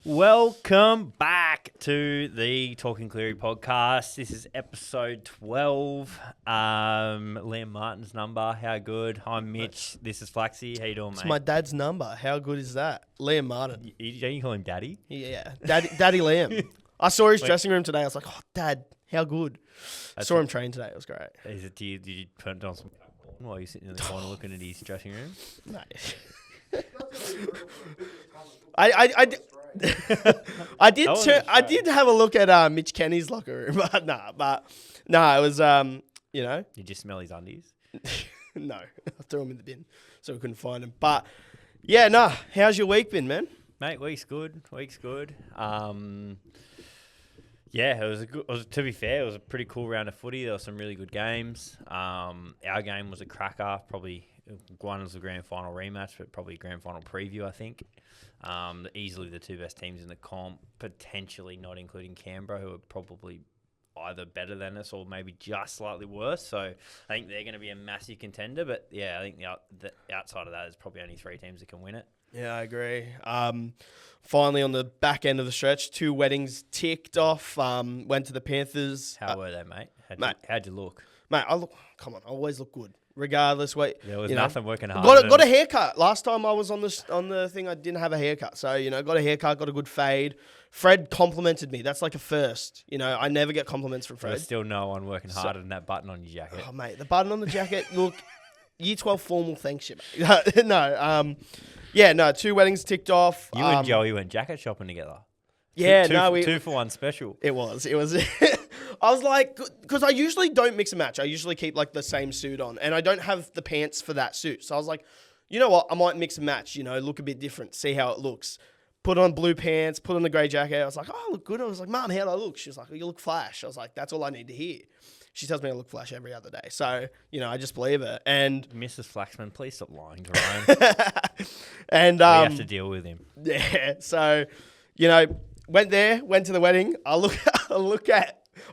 Welcome back to the Talking Cleary podcast. This is episode 12. Liam Martin's number. How good? I'm Mitch. This is Flaxxy. How you doing, mate? It's my dad's number. How good is that? Liam Martin. You call him Daddy? Yeah. Daddy Liam. I saw his dressing room today. I was like, oh, Dad, how good. I saw him train today. It was great. Did you put on some while you're sitting in the corner looking at his dressing room? No. I did have a look at Mitch Kenny's locker room, but it was You just smell his undies? No, I threw him in the bin, so we couldn't find him. But yeah, how's your week been, man? Mate, week's good. Yeah, to be fair, it was a pretty cool round of footy. There were some really good games. Our game was a cracker. Probably one was the grand final rematch, but probably grand final preview, I think. Easily the two best teams in the comp, potentially not including Canberra, who are probably either better than us or maybe just slightly worse. So I think they're going to be a massive contender. But yeah, I think the outside of that, there's probably only three teams that can win it. Yeah, I agree. Finally, on the back end of the stretch, 2 weddings ticked off. Went to the Panthers. How were they, mate? How'd you look? Mate, I always look good. Regardless, there was nothing working hard. Got a haircut. Last time I was on the thing, I didn't have a haircut. So, got a haircut, got a good fade. Fred complimented me. That's like a first. I never get compliments from Fred. There's still no one working harder than that button on your jacket. Oh, mate, the button on the jacket, look, year 12 formal thanks you, mate. No, 2 weddings ticked off. You and Joey went jacket shopping together. Yeah, two for one special. It was. I was like, because I usually don't mix and match. I usually keep like the same suit on, and I don't have the pants for that suit. So I was like, you know what? I might mix and match. Look a bit different, see how it looks. Put on blue pants, put on the grey jacket. I was like, oh, I look good. I was like, Mum, how do I look? She was like, oh, you look flash. I was like, that's all I need to hear. She tells me I look flash every other day. So, I just believe her. And Mrs. Flaxman, please stop lying to Ryan. And we have to deal with him. Yeah. So, went to the wedding.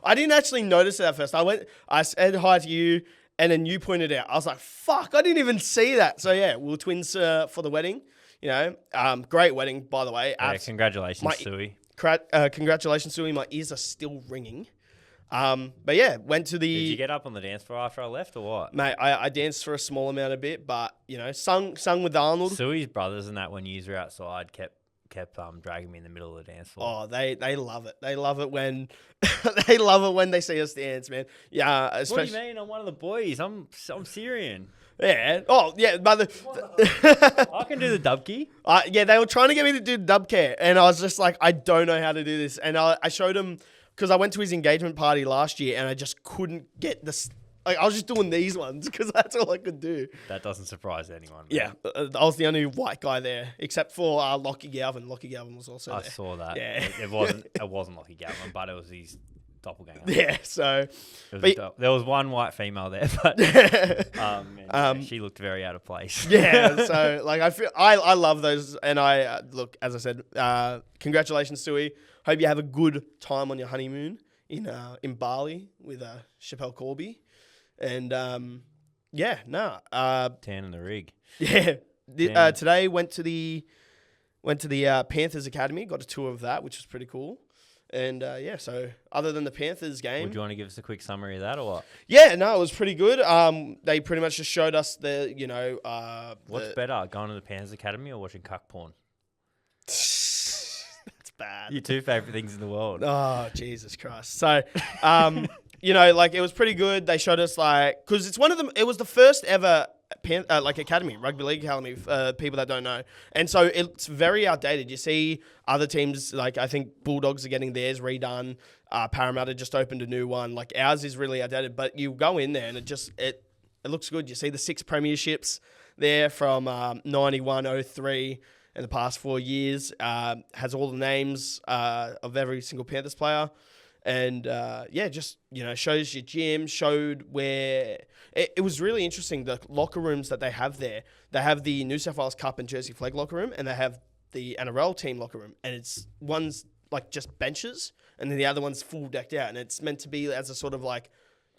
I didn't actually notice it at first. I said hi to you, and then you pointed out. I was like, fuck, I didn't even see that. So yeah, we were twins for the wedding. Great wedding, by the way. Yeah, congratulations, Suey. Congratulations, Suey. My ears are still ringing. But yeah, went to the... Did you get up on the dance floor after I left or what? Mate, I danced for a small amount of bit, but, sung with Arnold. Suey's brothers and that, when you were outside, kept dragging me in the middle of the dance floor. Oh, they love it. They love it when they see us dance, man. Yeah, especially... What do you mean? I'm one of the boys. I'm Syrian. Yeah. Oh, yeah. But I can do the dubkey. Yeah, they were trying to get me to do dub care, and I was just like, I don't know how to do this. And I showed him, because I went to his engagement party last year, and I just couldn't get this. Like, I was just doing these ones because that's all I could do. That doesn't surprise anyone. Man. Yeah, I was the only white guy there, except for Lockie Galvin. Lockie Galvin was also there. I saw that. Yeah, it wasn't Lockie Galvin, but it was his doppelganger. Yeah, so there was one white female there, but she looked very out of place. Yeah, so like I love those, and I look, as I said, congratulations, Suey. Hope you have a good time on your honeymoon in Bali with Chappelle Corby. And tan in the rig. Yeah, today went to the Panthers Academy. Got a tour of that, which was pretty cool. And so other than the Panthers game, would you want to give us a quick summary of that or what? Yeah, no, it was pretty good. They pretty much just showed us what's better, going to the Panthers Academy or watching cuck porn? That's bad. Your 2 favorite things in the world. Oh, Jesus Christ! So. It was pretty good. They showed us because it's one of them. It was the first ever academy, rugby league academy, for people that don't know. And so it's very outdated. You see other teams, I think Bulldogs are getting theirs redone. Parramatta just opened a new one. Ours is really outdated, but you go in there and it looks good. You see the 6 premierships there from 91, 03 and the past 4 years. Has all the names of every single Panthers player. And, shows your gym, showed where... It was really interesting, the locker rooms that they have there. They have the New South Wales Cup and Jersey Flag locker room, and they have the NRL team locker room. And one's just benches, and then the other one's full decked out. And it's meant to be as a sort of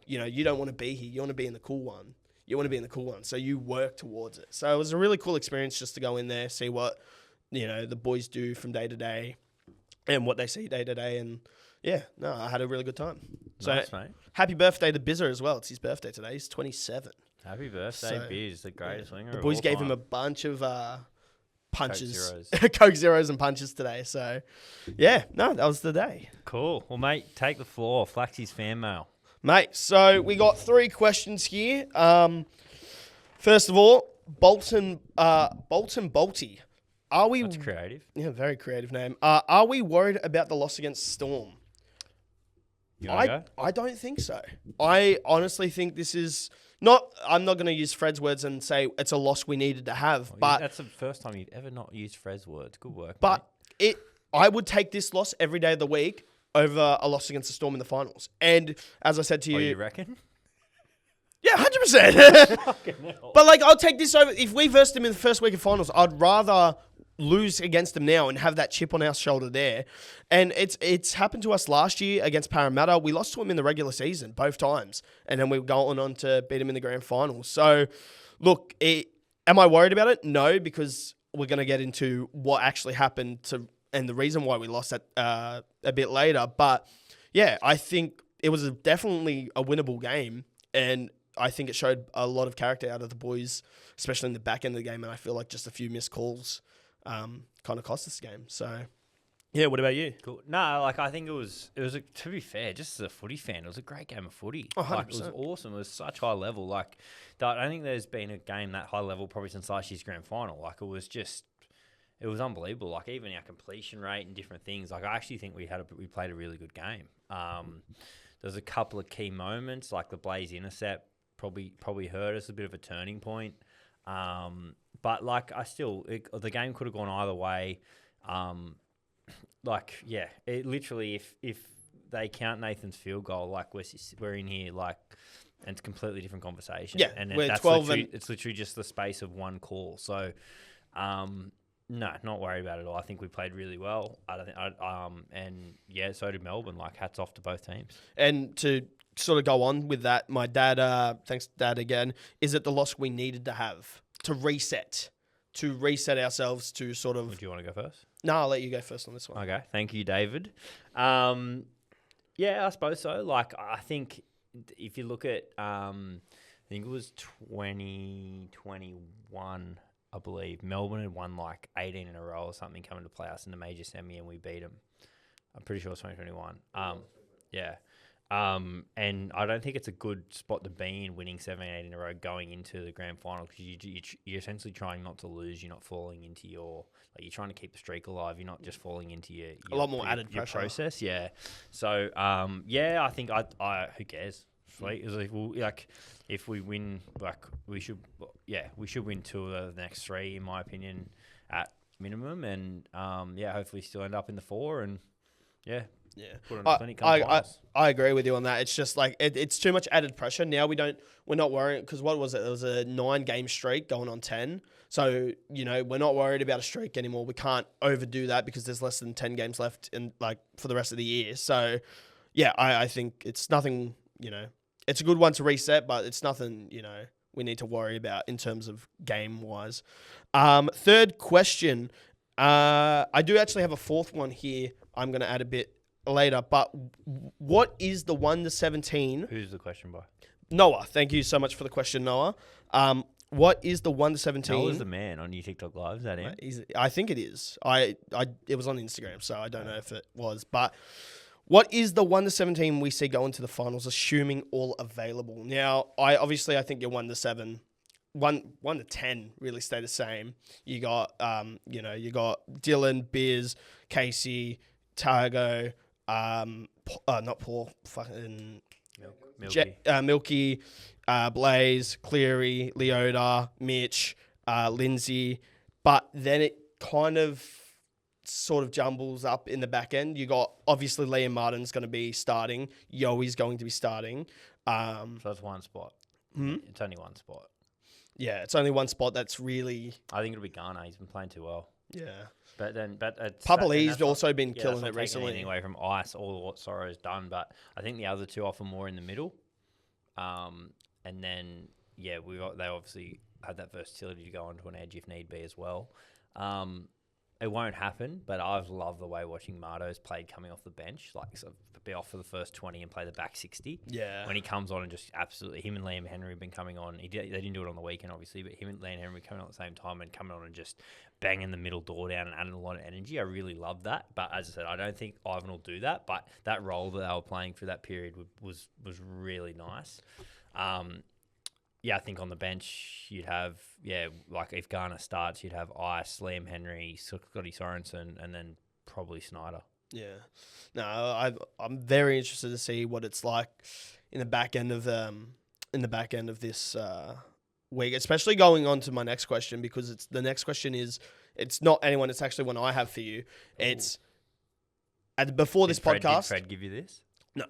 you don't want to be here. You want to be in the cool one. So you work towards it. So it was a really cool experience just to go in there, see what, the boys do from day to day. and what they see day to day. And yeah, no, I had a really good time. So Nice, mate. happy birthday to Bizzer as well. It's his birthday today. He's 27. Happy birthday, So, Biz, the greatest winger. The of boys all gave him time. a bunch of punches, Zeros. Coke Zeros and punches today. So yeah, no, that was the day. Cool. Well, mate, take the floor. Flaxxy's fan mail. Mate, so we got 3 questions here. First of all, Bolton Bolty. Are we? That's creative. Yeah, very creative name. Are we worried about the loss against Storm? You want to go? I don't think so. I honestly think this is not. I'm not going to use Fred's words and say it's a loss we needed to have, but That's the first time you've ever not used Fred's words. Good work, but I would take this loss every day of the week over a loss against the Storm in the finals. And as I said to mate. you, Oh, you reckon? yeah, 100%. But like, I'll take this over. If we versed them in the first week of finals, I'd rather lose against them now and have that chip on our shoulder there. And it's happened to us last year against Parramatta. We lost to them in the regular season both times, and then we were going on to beat them in the grand final. So, look, am I worried about it? No, because we're going to get into what actually happened and the reason why we lost that a bit later. But yeah, I think it was definitely a winnable game, and I think it showed a lot of character out of the boys, especially in the back end of the game. And I feel like just a few missed calls kind of cost us the game. So, yeah, what about you? Cool. No, like I think it was to be fair, just as a footy fan, it was a great game of footy. Oh, like, it 100%. was awesome. It was such high level. Like, I don't think there's been a game that high level probably since last year's grand final. Like, it was unbelievable. Like, even our completion rate and different things. Like, I actually think we played a really good game. There's a couple of key moments, like the Blaze intercept probably hurt us, a bit of a turning point. But like, the game could have gone either way. Like, yeah, it literally, if they count Nathan's field goal, like we're in here, like, and it's a completely different conversation. Yeah, and we're 12 it's literally just the space of one call. So, no, not worried about it at all. I think we played really well. And yeah, so did Melbourne. Like, hats off to both teams. And to sort of go on with that, my dad, thanks Dad again, is it the loss we needed to have to reset ourselves to sort of... Would you want to go first? No, I'll let you go first on this one. Okay, thank you, David. Yeah, I suppose so. Like, I think if you look at, I think it was 2021, I believe, Melbourne had won like 18 in a row or something coming to play us in the major semi, and we beat them. I'm pretty sure it's 2021. Yeah. And I don't think it's a good spot to be in, winning 7-8 in a row going into the grand final, because you're essentially trying not to lose. You're not falling into you're trying to keep the streak alive. You're not just falling into your a lot more added your pressure. process. Yeah. So, yeah, I think who cares? Sweet. If we win, like, we should win 2 of the next 3, in my opinion, at minimum. And, yeah, hopefully still end up in the 4 and, yeah. Yeah, put on a clinic come finals. I agree with you on that. It's just like it's too much added pressure. Now we're not worrying, because what was it? It was a 9-game streak going on 10. So we're not worried about a streak anymore. We can't overdo that because there's less than 10 games left in for the rest of the year. So yeah, I think it's nothing. It's a good one to reset, but it's nothing we need to worry about in terms of game wise. Third question. I do actually have a 4th one here. I'm going to add a bit later, but what is the 1 to 17? Who's the question by? Noah. Thank you so much for the question, Noah. What is the 1 to 17? Noah's the man on your TikTok Live. Is that him? I think it is. It was on Instagram, so I don't know if it was. But what is the 1 to 17 we see go into the finals, assuming all available? Now, I think your 1 to 7. 1 to 10 really stay the same. You got you got Dylan, Biz, Casey, Targo, not Paul, fucking Milky, Blaze, Cleary, Leota, Mitch, Lindsay. But then it kind of sort of jumbles up in the back end. You got, obviously, Liam Martin's going to be starting. Yoey's going to be starting. So that's one spot. It's only one spot. Yeah, it's only one spot that's really... I think it'll be Ghana. He's been playing too well. Yeah. But Papali's also been killing it recently. Anyway, from ice, all what Sorrow's done. But I think the other 2 offer more in the middle. And then, yeah, they obviously had that versatility to go onto an edge if need be as well. it won't happen, but I've loved the way watching Marto's played coming off the bench, like sort of be off for the first 20 and play the back 60. Yeah. When he comes on and just absolutely, him and Liam Henry have been coming on. They didn't do it on the weekend, obviously, but him and Liam Henry coming on at the same time and coming on and just banging the middle door down and adding a lot of energy. I really love that. But as I said, I don't think Ivan will do that. But that role that they were playing for that period was really nice. Yeah, I think on the bench you'd have, like if Garner starts, you'd have Ice, Liam Henry, Scotty Sorensen, and then probably Snyder. Yeah. No, I'm very interested to see what it's like in the back end of this week, especially going on to my next question, because the next question is, it's not anyone, it's actually one I have for you. It's before this podcast. Did Fred give you this? No.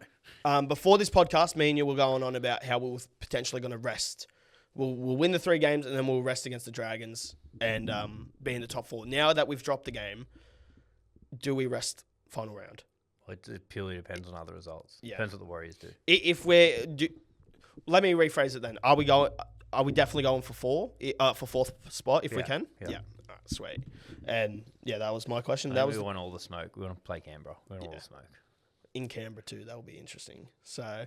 Before this podcast, me and you were going on about how we were potentially going to rest. We'll win the 3 games and then we'll rest against the Dragons and be in the top 4. Now that we've dropped the game, do we rest final round? Well, it purely depends on other results. Yeah. Depends what the Warriors do. Let me rephrase it then. Are we definitely going for 4th spot if we can? Yeah. All right, sweet. And yeah, that was my question. We want all the smoke. We want to play Canberra. We want all the smoke. In Canberra too. That will be interesting. So,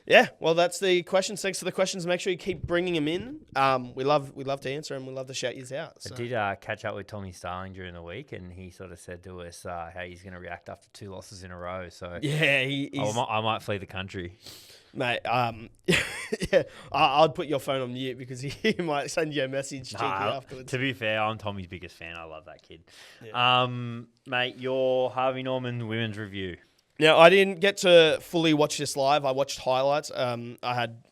yeah. Well, that's the questions. Thanks for the questions. Make sure you keep bringing them in. We love to answer and we love to shout yous out. So. I did catch up with Tommy Starling during the week, and he sort of said to us how he's going to react after 2 losses in a row. So yeah, I might flee the country, mate. Yeah, I'd put your phone on mute because he might send you a message cheeky afterwards. To be fair, I'm Tommy's biggest fan. I love that kid. Yeah. Mate, your Harvey Norman women's review. Now, I didn't get to fully watch this live. I watched highlights. I had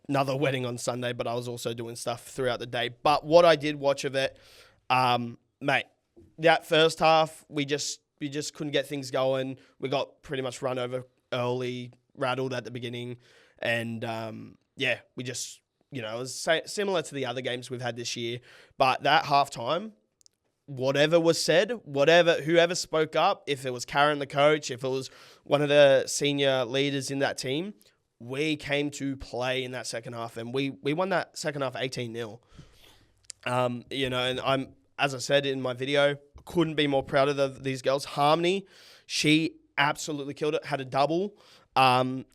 another wedding on Sunday, but I was also doing stuff throughout the day. But what I did watch of it, mate, that first half, we just couldn't get things going. We got pretty much run over early, rattled at the beginning. And, we just, it was similar to the other games we've had this year. But that halftime, whatever was said, whoever spoke up, if it was Karen, the coach, if it was one of the senior leaders in that team, we came to play in that second half, and we won that second half 18-0. And as I said in my video, couldn't be more proud of these girls. Harmony, she absolutely killed it, had a double.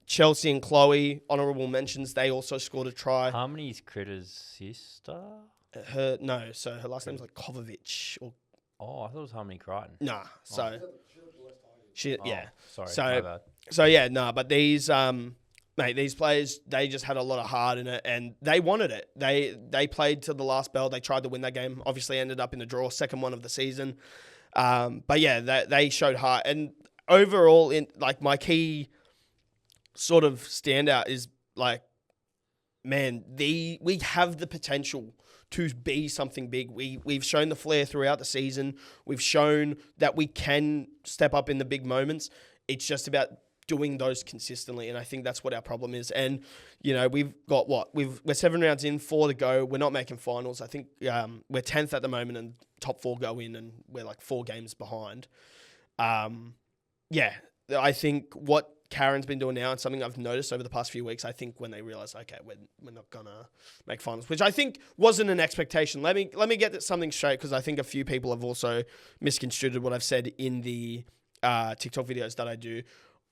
Chelsea and Chloe, honourable mentions, they also scored a try. Harmony's Critter's sister? Her last name's like Kovacic or. Oh, I thought it was Harmony Crichton. Nah, so she yeah. Sorry, my bad. So yeah, but these these players, they just had a lot of heart in it and they wanted it. They played to the last bell. They tried to win that game. Obviously, ended up in the draw, second one of the season. But yeah, they showed heart. And overall, in like my key sort of standout is like, man, we have the potential to be something big. We've shown the flair throughout the season. We've shown that we can step up in the big moments. It's just about doing those consistently, and I think that's what our problem is. And we've got we're 7 rounds in, 4 to go. We're not making finals. I think we're 10th at the moment, and top 4 go in, and we're like 4 games behind. I think what Karen's been doing now, and something I've noticed over the past few weeks, I think when they realize, okay, we're not gonna make finals, which I think wasn't an expectation. Let me get something straight, because I think a few people have also misconstrued what I've said in the TikTok videos that I do.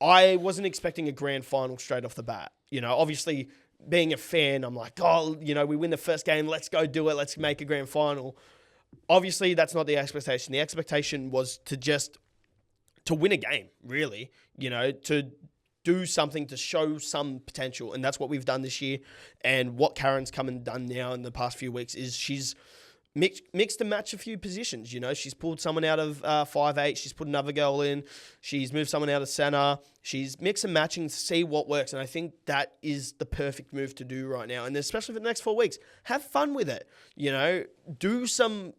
I wasn't expecting a grand final straight off the bat. Obviously being a fan, I'm like, we win the first game, let's go do it, let's make a grand final. Obviously that's not the expectation. The expectation was to win a game, really, to do something to show some potential. And that's what we've done this year. And what Karen's come and done now in the past few weeks is she's mixed and matched a few positions. She's pulled someone out of 5'8". She's put another girl in. She's moved someone out of center. She's mix and matching to see what works. And I think that is the perfect move to do right now. And especially for the next 4 weeks, have fun with it. Do some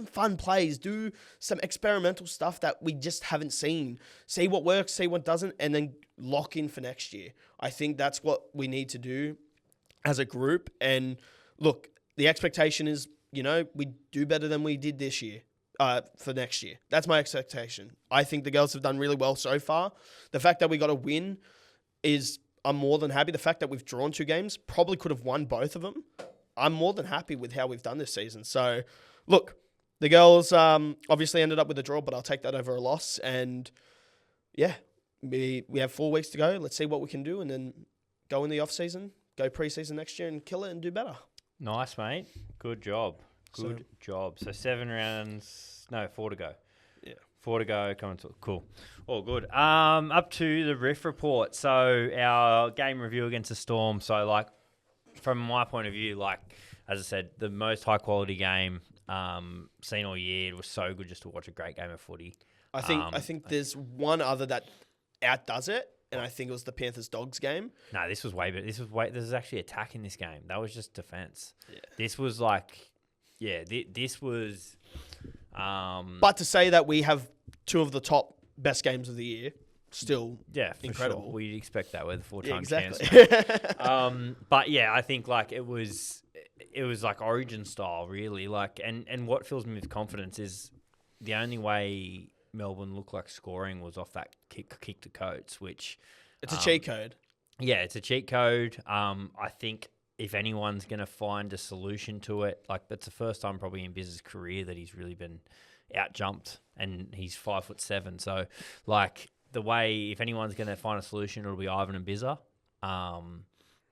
fun plays, do some experimental stuff that we just haven't seen. See what works, see what doesn't, and then lock in for next year. I think that's what we need to do as a group. And look, the expectation is, we do better than we did this year for next year. That's my expectation. I think the girls have done really well so far. The fact that we got a win I'm more than happy. The fact that we've drawn 2 games, probably could have won both of them. I'm more than happy with how we've done this season. So, look, The girls obviously ended up with a draw, but I'll take that over a loss. And yeah, we have 4 weeks to go. Let's see what we can do, and then go in the off season, go pre-season next year, and kill it and do better. Nice, mate. Good job. Good job. So 4 to go. Yeah. 4 to go. Cool. All good. Up to the Riff report. So our game review against the Storm. So like, from my point of view, like as I said, the most high quality game seen all year. It was so good just to watch a great game of footy. I think there's one other that outdoes it, and I think it was the Panthers Dogs game. No, this was way better. This was actually attack in this game. That was just defense. Yeah. This was like, this was. But to say that we have 2 of the top best games of the year, still incredible. Sure. We'd expect that. We're the 4-time champs. But yeah, I think like it was like Origin style, really. Like, and what fills me with confidence is the only way Melbourne looked like scoring was off that kick to Coates, which it's a cheat code. Yeah, it's a cheat code. I think if anyone's going to find a solution to it, like that's the first time probably in Biz's career that he's really been out jumped, and he's 5'7". So like the way, if anyone's going to find a solution, it'll be Ivan and Bizza.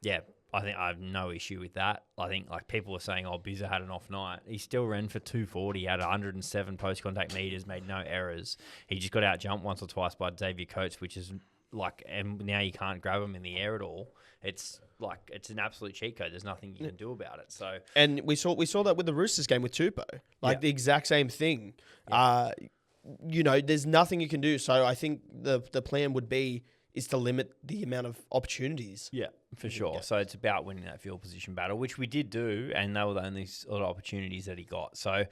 Yeah, I think I have no issue with that. I think like people were saying, oh, Bizza had an off night. He still ran for 240, had 107 post-contact meters, made no errors. He just got out jumped once or twice by Xavier Coates, which is like, and now you can't grab him in the air at all. It's like, it's an absolute cheat code. There's nothing you can do about it. So, and we saw that with the Roosters game with Tupou, like the exact same thing. Yeah. There's nothing you can do. So I think the plan would be is to limit the amount of opportunities. Yeah, for sure. So it's about winning that field position battle, which we did do, and they were the only sort of opportunities that he got. So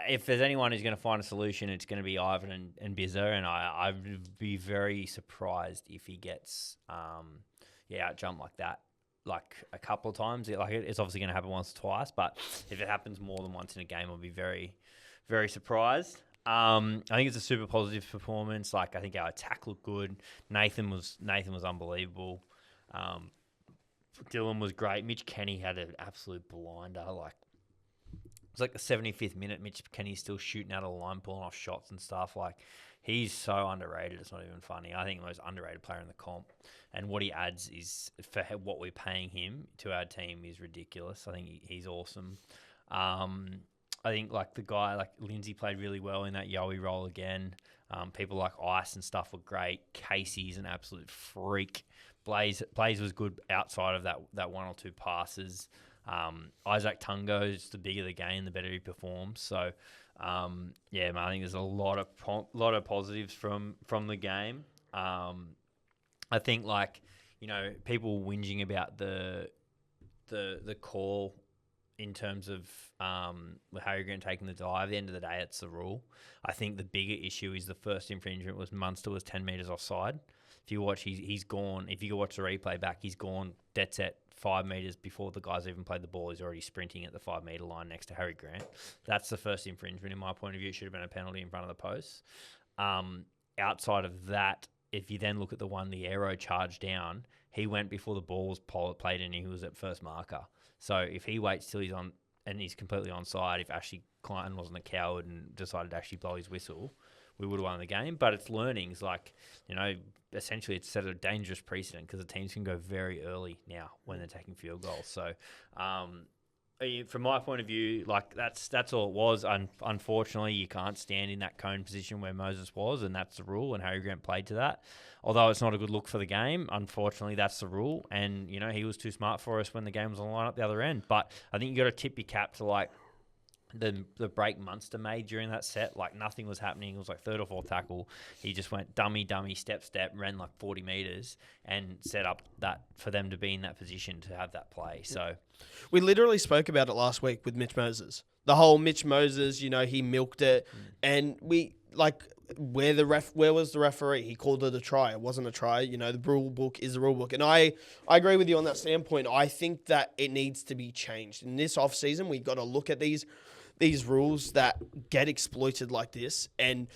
if there's anyone who's going to find a solution, it's going to be Ivan and Bizza, and I would be very surprised if he gets out jumped like that, like a couple of times. It's obviously going to happen once or twice, but if it happens more than once in a game, I'll be very, very surprised. I think it's a super positive performance. Like, I think our attack looked good. Nathan was unbelievable. Dylan was great. Mitch Kenny had an absolute blinder. Like, it was like the 75th minute. Mitch Kenny's still shooting out of the line, pulling off shots and stuff. Like, he's so underrated. It's not even funny. I think the most underrated player in the comp. And what he adds is, for what we're paying him to our team, is ridiculous. I think he's awesome. I think like the guy, like Lindsay played really well in that Yowie role again. People like Ice and stuff were great. Casey's an absolute freak. Blaze was good outside of that 1 or 2 passes. Isaac Tungo's the bigger the game, the better he performs. So I think there's a lot of positives from the game. I think like, people whinging about the call in terms of Harry Grant taking the dive. At the end of the day, it's the rule. I think the bigger issue is the first infringement was Munster was 10 metres offside. If you watch, he's gone. If you watch the replay back, he's gone dead set 5 metres before the guys even played the ball. He's already sprinting at the 5 metre line next to Harry Grant. That's the first infringement in my point of view. It should have been a penalty in front of the post. Outside of that, if you then look at the one the Aero charged down, he went before the ball was played and he was at first marker. So if he waits till he's on and he's completely onside, if Ashley Clinton wasn't a coward and decided to actually blow his whistle, we would have won the game. But it's learnings. Like, essentially it's set a dangerous precedent because the teams can go very early now when they're taking field goals. So from my point of view, like that's all it was. Unfortunately, you can't stand in that cone position where Moses was, and that's the rule, and Harry Grant played to that. Although it's not a good look for the game, unfortunately, that's the rule. And, he was too smart for us when the game was on the line up the other end. But I think you got to tip your cap to, like, the break Munster made during that set. Like, nothing was happening. It was like 3rd or 4th tackle. He just went dummy, step, ran like 40 metres and set up that for them to be in that position to have that play. So we literally spoke about it last week with Mitch Moses. The whole Mitch Moses, he milked it. And we, like, where was the referee? He called it a try. It wasn't a try. The rule book is the rule book. And I agree with you on that standpoint. I think that it needs to be changed. In this off season, we've got to look at these rules that get exploited like this. And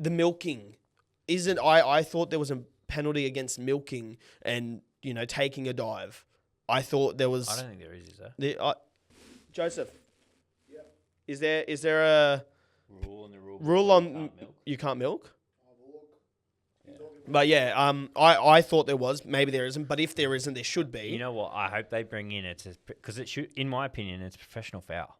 the milking isn't, I thought there was a penalty against milking and, taking a dive. I thought there was. I don't think there is there? Joseph. Yeah. Is there a rule and the rule. Rule on you can't milk. But yeah, I thought there was. Maybe there isn't. But if there isn't, there should be. You know what? I hope they bring in because it should. In my opinion, it's a professional foul.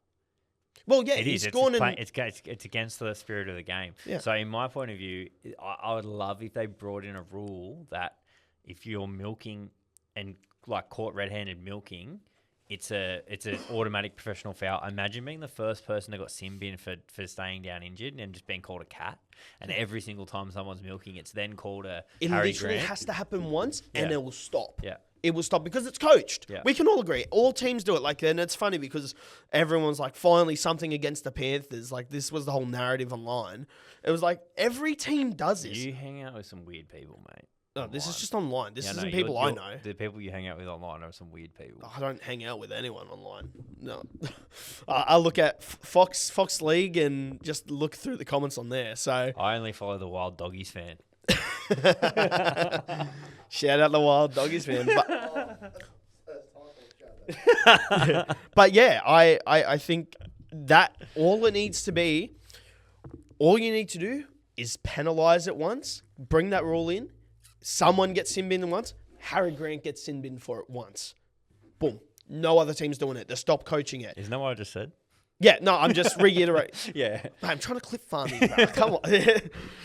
Well, yeah, It's against the spirit of the game. Yeah. So in my point of view, I would love if they brought in a rule that if you're milking and like caught red-handed milking, it's an automatic professional foul. Imagine being the first person that got sin bin for staying down injured and just being called a cat. And every single time someone's milking, it's then called a It Harry literally Grant. has to happen once, and it will stop. Yeah. It will stop because it's coached. Yeah. We can all agree. All teams do it. Like, and it's funny because everyone's like, finally something against the Panthers. Like, this was the whole narrative online. It was like every team does this. You hang out with some weird people, mate. No, this is just online. This Yeah, isn't no, people I know. The people you hang out with online are some weird people. I don't hang out with anyone online. No, I look at Fox League and just look through the comments on there. So I only follow the Wild Doggies fan. shout out the Wild Doggies fan. But yeah, I think that all it needs to be, all you need to do is penalise it once, bring that rule in. Someone gets sin binned once. Harry Grant gets sin binned for it once. Boom. No other team's doing it. They stop coaching it. Isn't that what I just said? Yeah, no, I'm just reiterating. Yeah. I'm trying to clip farm you, bro. Come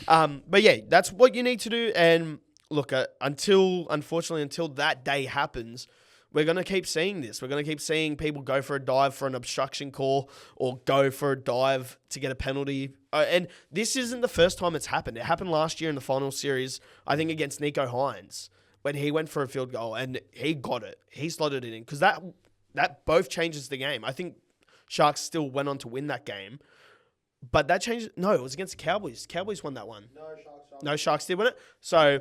on. But yeah, that's what you need to do. And look, unfortunately, until that day happens, we're going to keep seeing this. We're going to keep seeing people go for a dive for an obstruction call or go for a dive to get a penalty. And this isn't the first time it's happened. It happened last year in the final series, I think against Nico Hines, when he went for a field goal and he got it. He slotted it in because that both changes the game. I think Sharks still went on to win that game. But that changed. No, it was against the Cowboys. Cowboys won that one. No, Sharks did win it. So...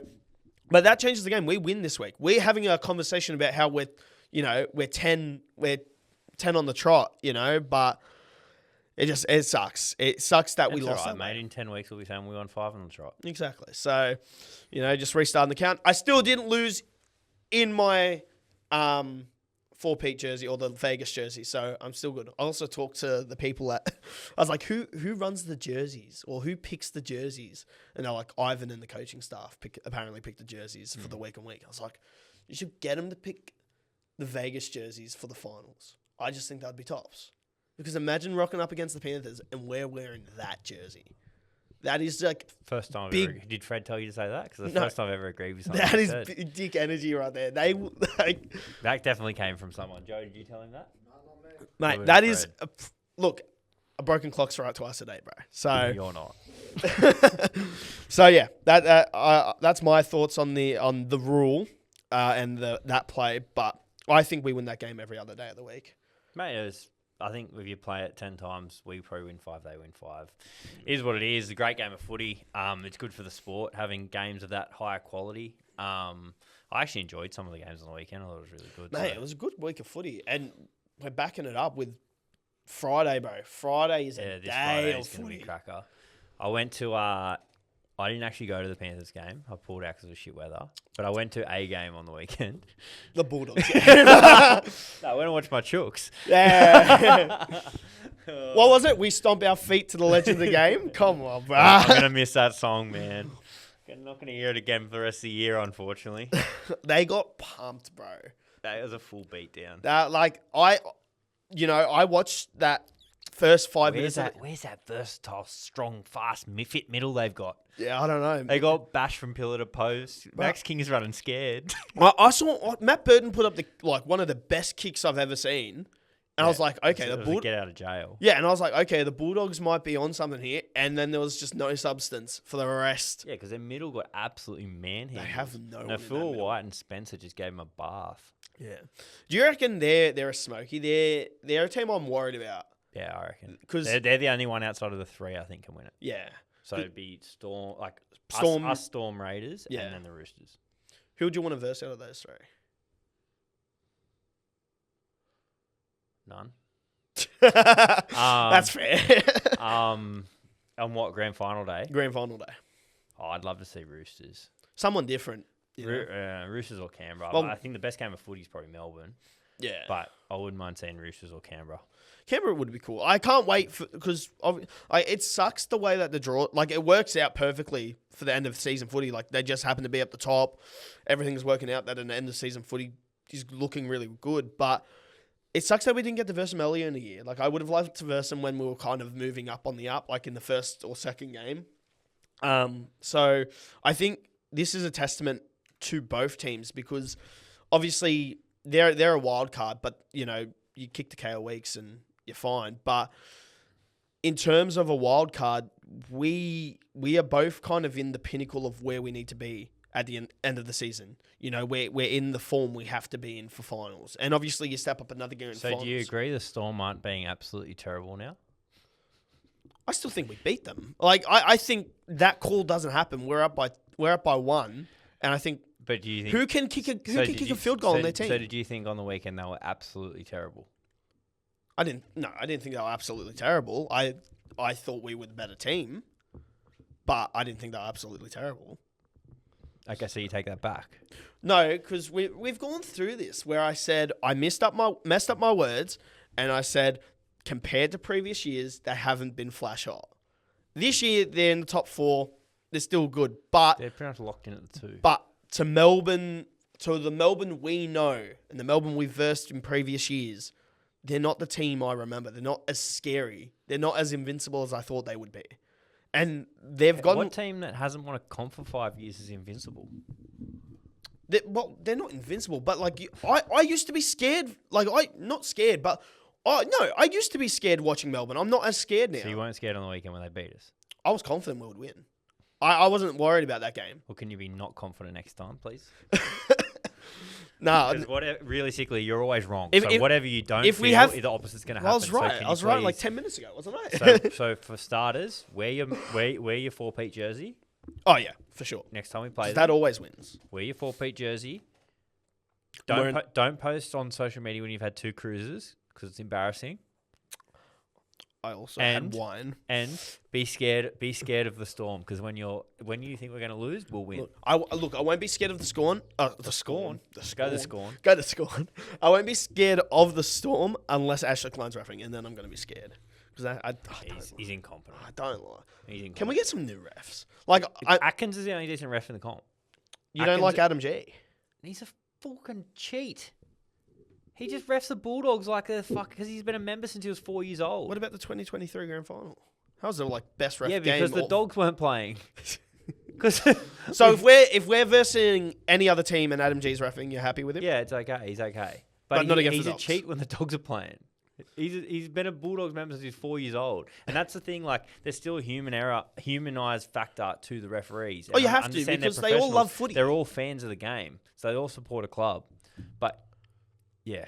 But that changes the game. We win this week. We're having a conversation about how we're 10 on the trot, but it sucks. It sucks that we lost that mate. In 10 weeks, we'll be saying we won 5 on the trot. Exactly. So, just restarting the count. I still didn't lose in my 4-peat jersey or the Vegas jersey, so I'm still good. I also talked to the people I was like, who runs the jerseys or who picks the jerseys? And they're like, Ivan and the coaching staff apparently pick the jerseys for the week on week. I was like, you should get them to pick the Vegas jerseys for the finals. I just think that'd be tops. Because imagine rocking up against the Panthers and we're wearing that jersey. That is like first time. Big, did Fred tell you to say that? Because the first time I ever agreed with something. That is big dick energy right there. That definitely came from someone. Joe, did you tell him that? No, not me. Mate, that is a broken clock's right twice a day, bro. So you're not. So yeah, that's my thoughts on the rule and that play. But I think we win that game every other day of the week. Mate, I think if you play it 10 times, we probably win 5, they win 5. It is what it is. It's a great game of footy. It's good for the sport, having games of that higher quality. I actually enjoyed some of the games on the weekend. I thought it was really good. Mate, it was a good week of footy. And we're backing it up with Friday, bro. Friday is a day of footy. Be cracker. I went to... I didn't actually go to the Panthers game. I pulled out because of shit weather. But I went to a game on the weekend. The Bulldogs. No, I went and watched my Chooks. Yeah. What was it? We stomp our feet to the legend of the game? Come on, bro. I'm going to miss that song, man. I'm not going to hear it again for the rest of the year, unfortunately. They got pumped, bro. That was a full beatdown. I watched that first 5 minutes. Where's that versatile, strong, fast, fit middle they've got? Yeah, I don't know. They got bashed from pillar to post. Max King is running scared. I saw Matt Burton put up one of the best kicks I've ever seen. And I was like, okay, the Bulldogs get out of jail. Yeah, and I was like, okay, the Bulldogs might be on something here. And then there was just no substance for the rest. Yeah, because their middle got absolutely manhandled. They have no one. Phil White and Spencer just gave him a bath. Yeah. Do you reckon they're a smoky? They're a team I'm worried about. Yeah, I reckon. Because they're the only one outside of the 3 I think can win it. Yeah. So it'd be Storm, us Storm Raiders, yeah, and then the Roosters. Who would you want to verse out of those 3? None. That's fair. On what, grand final day? Grand final day. Oh, I'd love to see Roosters. Someone different. Roosters or Canberra. Well, but I think the best game of footy is probably Melbourne. Yeah. But I wouldn't mind seeing Roosters or Canberra. Canberra would be cool. I can't wait because it sucks the way that the draw, like it works out perfectly for the end of season footy. Like they just happen to be up the top. Everything's working out that an end of season footy is looking really good. But it sucks that we didn't get to verse them earlier in the year. Like I would have loved to verse them when we were kind of moving up on the up, like in the first or second game. So I think this is a testament to both teams because obviously they're a wild card, but you know, you kick the KO weeks and you're fine. But in terms of a wild card, we are both kind of in the pinnacle of where we need to be at the end of the season. You know, we're in the form we have to be in for finals. And obviously you step up another gear in finals. So do you agree the Storm aren't being absolutely terrible now? I still think we beat them. Like I think that call doesn't happen. We're up by one, and I think. But do you think who can kick a field goal on their team? So did you think on the weekend they were absolutely terrible? I didn't think they were absolutely terrible. I thought we were the better team, but I didn't think they were absolutely terrible. Okay, so you take that back. No, because we've gone through this where I said I messed up my words, and I said compared to previous years they haven't been flash hot. This year they're in the top 4. They're still good, but they're pretty much locked in at the 2. But to Melbourne, to the Melbourne we know and the Melbourne we've versed in previous years, they're not the team I remember. They're not as scary. They're not as invincible as I thought they would be. And they've gotten... What team that hasn't won a comp for 5 years is invincible? They're not invincible, but like I used to be scared. Like not scared, but I used to be scared watching Melbourne. I'm not as scared now. So you weren't scared on the weekend when they beat us? I was confident we would win. I wasn't worried about that game. Well, can you be not confident next time, please? No. Because realistically, you're always wrong. If whatever you don't feel, the opposite's going to happen. I was right. So I was right like 10 minutes ago, wasn't I? so for starters, wear your 4-peat jersey. Oh, yeah, for sure. Next time we play them, that always wins. Wear your 4-peat jersey. Don't post on social media when you've had 2 cruises because it's embarrassing. I also had wine. And be scared of the Storm because when you think we're going to lose, we'll win. I won't be scared of the Scorn. The Scorn. Go the Scorn. Go the Scorn. I won't be scared of the Storm unless Ashley Klein's refereeing, and then I'm going to be scared because he's incompetent. I don't lie. He's incompetent. Can we get some new refs? Like Atkins is the only decent ref in the comp. You don't like Adam G? He's a fucking cheat. He just refs the Bulldogs like a fuck because he's been a member since he was 4 years old. What about the 2023 grand final? How's the best ref? Yeah, because the Dogs weren't playing. So if we're versing any other team and Adam G's reffing, you're happy with him? Yeah, it's okay. He's okay. But not against he's the a Dogs. cheat when the Dogs are playing. He's been a Bulldogs member since he's 4 years old, and that's the thing. Like, there's still a humanized factor to the referees. Oh, you have to because they all love footy. They're all fans of the game, so they all support a club. But yeah.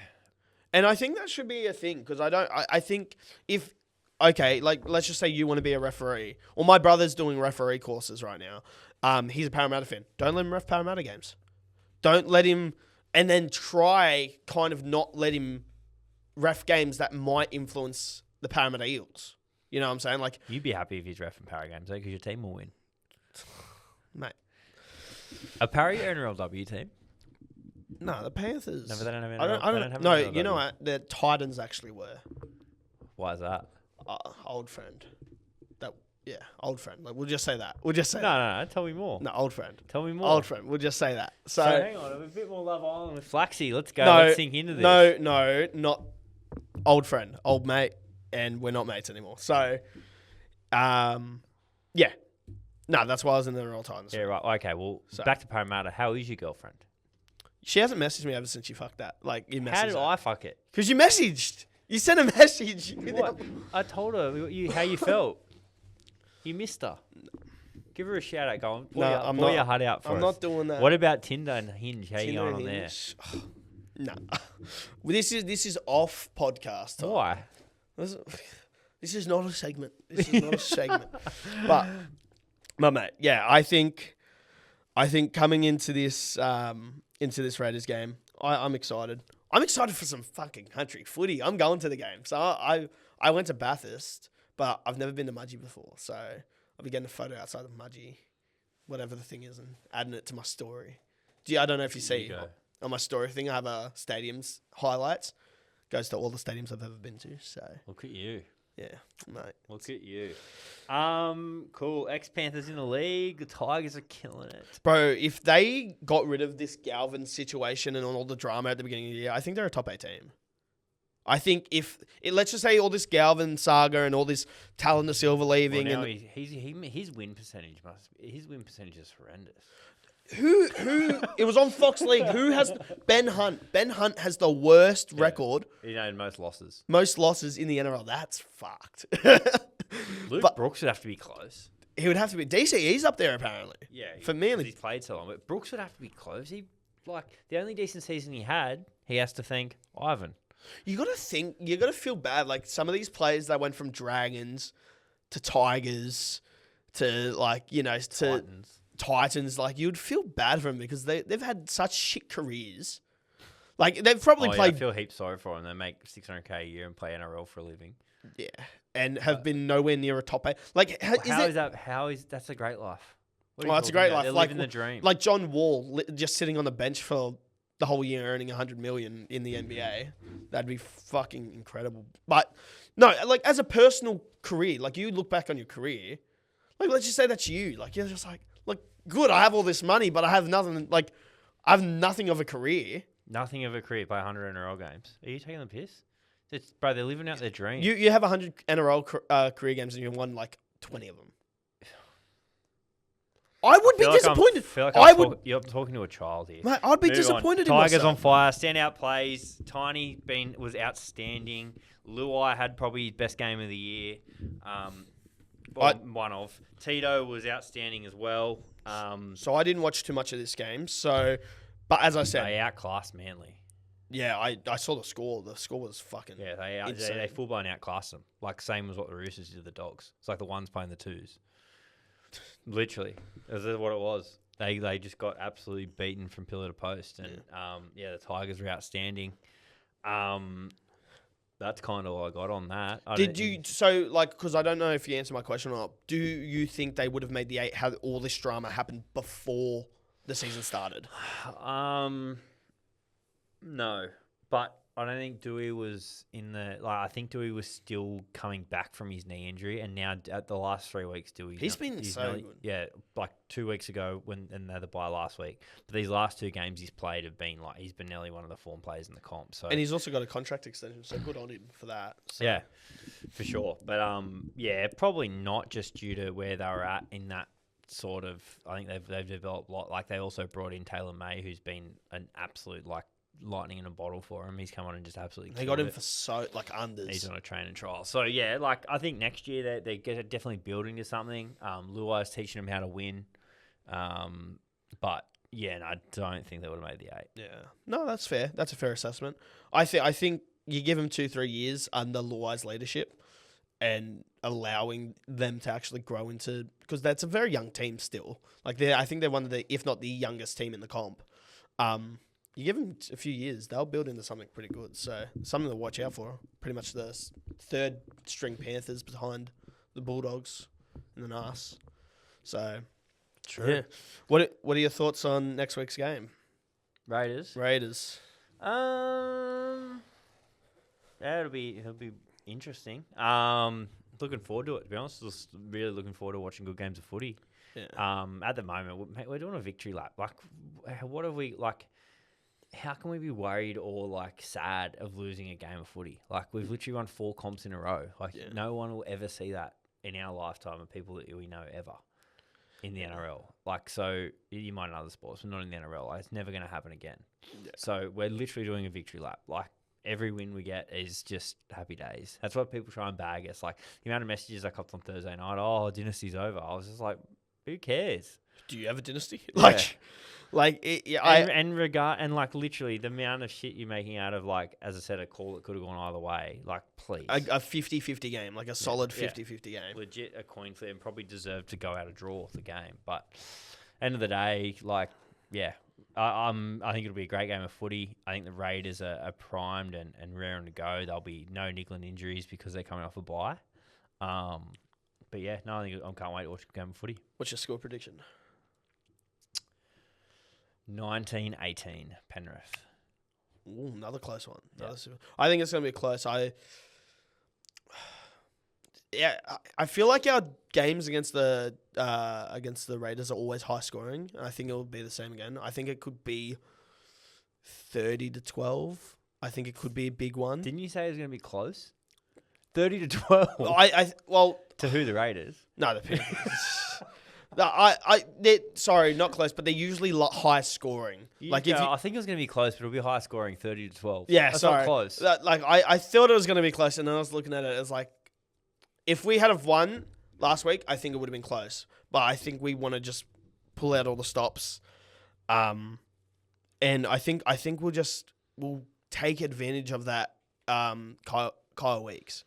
And I think that should be a thing because I think if, okay, like let's just say you want to be a referee or my brother's doing referee courses right now. He's a Parramatta fan. Don't let him ref Parramatta games. Don't let him, and then try kind of not let him ref games that might influence the Parramatta Eels. You know what I'm saying? Like you'd be happy if he's reffing Parra games, because your team will win. Mate. A Parra NRLW team? No, the Panthers. No, but they don't have any. I don't have. No, you know what? The Titans actually were. Why is that? Old friend. Old friend. Like we'll just say that. We'll just say No, tell me more. No, old friend. Tell me more. Old friend. We'll just say that. So hang on, a bit more Love Island with Flaxxy. Let's go. Let's sink into this. No, not old friend, old mate, and we're not mates anymore. So, yeah. No, that's why I was in the NRL Titans. Yeah, right. Okay, well, back to Parramatta. How is your girlfriend? She hasn't messaged me ever since you fucked that. Like you messaged. How did I fuck it? Because you messaged. You sent a message. What? I told her how you felt. You missed her. Give her a shout out. Go on. Pull your heart out for us. I'm not doing that. What about Tinder and Hinge? How you going on there? No. This is off podcast time. Why? This is not a segment. This is not a segment. But my mate, yeah, I think coming into this Raiders game, I'm excited. I'm excited for some fucking country footy. I'm going to the game. So I went to Bathurst, but I've never been to Mudgee before. So I'll be getting a photo outside of Mudgee, whatever the thing is, and adding it to my story. I don't know if you see. on my story thing. I have a stadiums highlights. Goes to all the stadiums I've ever been to. So Look at you. yeah, mate. Look at you. Cool. Ex-Panthers in the league. The Tigers are killing it. Bro, if they got rid of this Galvin situation and all the drama at the beginning of the year, I think they're a top 8 team. I think let's just say all this Galvin saga and all this Talon Silva leaving, Well, now and his win percentage is horrendous. who it was on Fox League. Who has Ben Hunt? Ben Hunt has the worst record, Most losses. most losses in the NRL. That's fucked. Luke Brooks would have to be close. He would have to be DCE's up there apparently. Yeah, For me, 'cause he's played so long. But Brooks would have to be close. The only decent season he had, he has to thank Ivan. You gotta feel bad. Like some of these players that went from Dragons to Tigers to to Titans, like you'd feel bad for them because they've had such shit careers. Like they've probably played. I feel heaps sorry for them. They make $600K a year and play NRL for a living. Yeah, and have been nowhere near a top 8. Like That's a great life. It's a great life. They're like living the dream. Like John Wall just sitting on the bench for the whole year earning $100 million in the NBA. That'd be fucking incredible. But no, like as a personal career, like you look back on your career, like let's just say that's you. Like you're just like good, I have all this money, but I have nothing. Like I have nothing of a career. Nothing of a career. Play 100 NRL games. Are you taking the piss? Bro, they're living out their dream. You have 100 NRL career games and you won like 20 of them. I would be disappointed. You're talking to a child here. Mate, I'd be disappointed in Tigers myself. on fire. Standout plays. Tiny was outstanding. Luai had probably his best game of the year. One of. Tito was outstanding as well. So I didn't watch too much of this game. But as I said, they outclassed Manly. Yeah, I saw the score. The score was fucking they full blown outclassed them. Like same as what the Roosters did to the Dogs. It's like the ones playing the twos. Literally, this is what it was. They just got absolutely beaten from pillar to post, and the Tigers were outstanding. That's kind of all I got on that. Because I don't know if you answered my question or not. Do you think they would have made the 8 had all this drama happened before the season started? No, but I don't think Dewey was I think Dewey was still coming back from his knee injury, and now at the last 3 weeks, he's been so good. Yeah, like 2 weeks ago and they had the bye last week. But these last 2 games he's played have been he's been nearly one of the form players in the comp. So and he's also got a contract extension, so good on him for that. So. Yeah, for sure. But probably not just due to where they were at in that sort of. I think they've developed a lot. Like they also brought in Taylor May, who's been an absolute lightning in a bottle for him. He's come on and just absolutely they got him for unders. He's on a training trial. So yeah, I think next year they're definitely building to something. Luai's teaching him how to win. But yeah, no, I don't think they would have made the 8. Yeah. No, that's fair. That's a fair assessment. I think you give him 2-3 years under Luai's leadership and allowing them to actually grow into, because that's a very young team still. I think they're one of the, if not the youngest team in the comp. You give them a few years, they'll build into something pretty good. So something to watch out for. Pretty much the 3rd string Panthers behind the Bulldogs and the Nas. So, true. Yeah. What are your thoughts on next week's game? Raiders. It'll be interesting. Looking forward to it. To be honest, just really looking forward to watching good games of footy. Yeah. At the moment, we're doing a victory lap. What have we How can we be worried or sad of losing a game of footy? We've literally won 4 comps in a row. No one will ever see that in our lifetime of people that we know ever in the NRL. So you might in other sports, but not in the NRL. It's never going to happen again. Yeah. So we're literally doing a victory lap. Every win we get is just happy days. That's what people try and bag us. The amount of messages I copped on Thursday night, dynasty's over. I was just like, who cares? Do you have a dynasty? Literally the amount of shit you're making out of as I said, a call that could have gone either way. Please. A 50-50 game, a solid 50-50 game. Legit a coin flip and probably deserved to go out a draw the game. But end of the day, I think it'll be a great game of footy. I think the Raiders are primed and raring to go. There'll be no niggling injuries because they're coming off a bye. But yeah, no, I can't wait to watch a game of footy. What's your score prediction? 19-18, Penrith. Ooh, another close one. Yeah. I think it's going to be close. I feel like our games against the Raiders are always high scoring. I think it will be the same again. I think it could be 30-12. I think it could be a big one. Didn't you say it was going to be close? 30-12. Well, to who, the Raiders? No, the Panthers. Sorry, not close, but they're usually high scoring. I think it was going to be close, but it'll be high scoring, 30-12. Yeah, That's sorry. not close. I thought it was going to be close, and then I was looking at it as like, if we had have won last week, I think it would have been close. But I think we want to just pull out all the stops, and I think we'll take advantage of that. Kyle Weeks.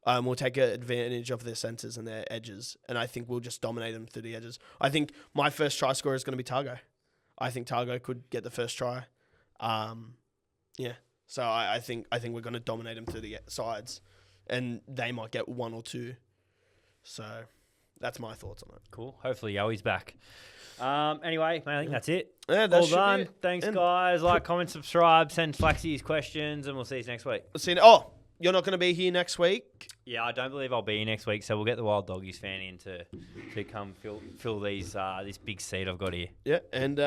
We'll take advantage of their centres and their edges, and I think we'll just dominate them through the edges. I think my first try scorer is going to be Targo. I think Targo could get the first try. Yeah. So I think we're going to dominate them through the sides, and they might get one or two. So that's my thoughts on it. Cool. Hopefully Yoey's back. Anyway, mate, I think that's it. Yeah, all done. Thanks, guys. Like, comment, subscribe, send Flaxxy his questions, and we'll see you next week. You're not going to be here next week? Yeah, I don't believe I'll be here next week, so we'll get the Wild Doggies fan in to come fill these this big seat I've got here. Yeah, and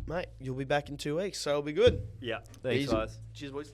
mate, you'll be back in 2 weeks, so it'll be good. Yeah, thanks, guys. Cheers, boys.